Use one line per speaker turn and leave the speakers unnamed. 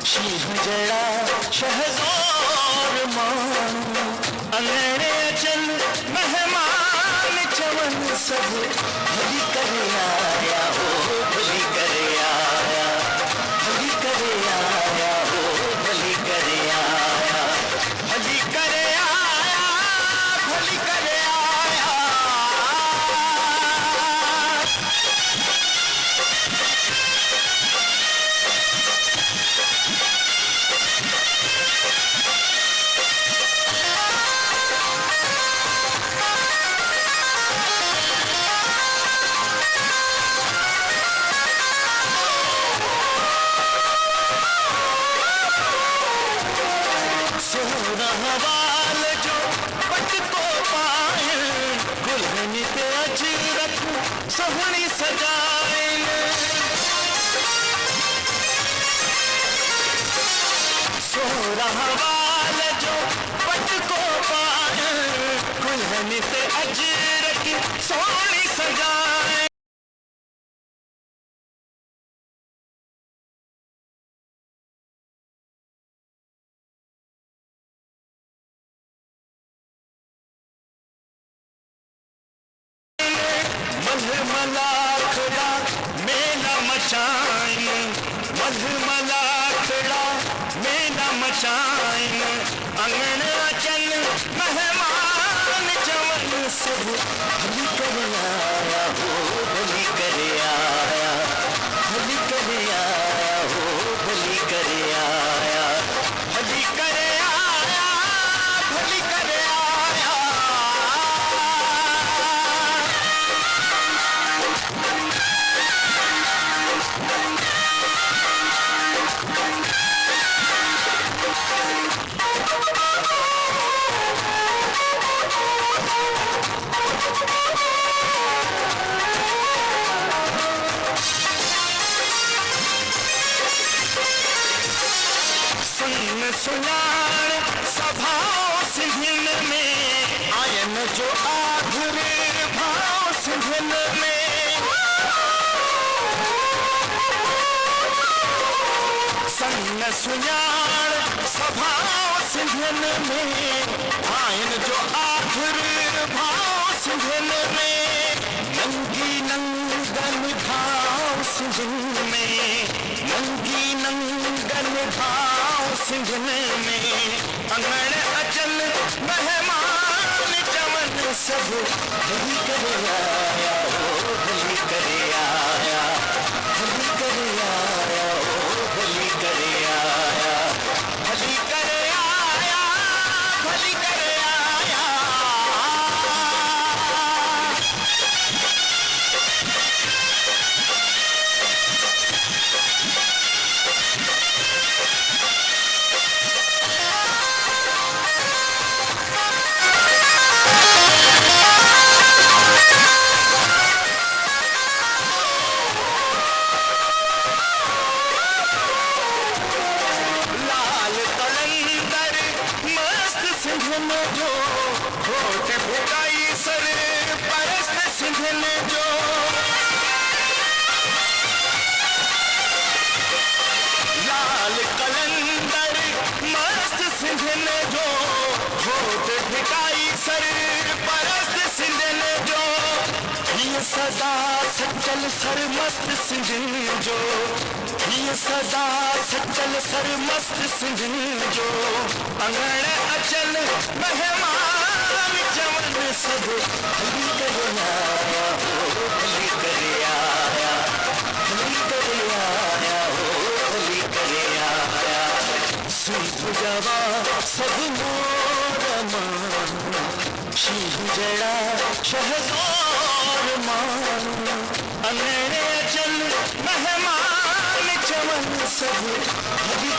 शीह जड़ा शहज़ोर मानू अंगणे अचन मेहमान चवन सब भली करे आया हो भली करे आया भली करे आया हो भली करे आया भली करे आया भली करे आया। सोरहवाल जो पट को पाए दुल्हन पे अजरक सोहनी सजाए सोरहवाल जो पट को पाए दुल्हन पे अजरक सोहनी सजाए। मलमलाखड़ा मेला मचाए मलमलाखड़ा मेला मचाए अंगन अचन मेहमान जवन सब भली करे आया हो भली करे आया भली करे आया हो भली करे आया भली करे आया भली करे आया। सुनार सभाओं सिंधन में आयन जो आधुरे भाव सिंधन में संग सुनार सभाओं सिंधन में आयन जो आधुरे भाव सिंधन में नंगी नंगन भाव सिंधन में नंगी नंगन भाव सिंधन में अंगण अचल मेहमान चवन सब भली करे आया हो भली करे आया भली करे आया हो भली करे आया भली करे आया भली करे आया। सिंधन जो होठ भेटाई सर परस्त सिंधन जो लाल कलंदर मस्त सिंधन जो होठ भेटाई सर परस्त सिंधन जो ये सदा सचल सर मस्त सिंधन जो ये सदा सचल सर मस्त सिंधन जो अंगण अचल मेहमान जवन सब भली करे आया हो भली करे आया भली करे आया हो भली करे आया। सुन जवा सब मोर मानू शीह जड़ा शहज़ोर मानू अंगणे अचल मेहमान चवन सब भली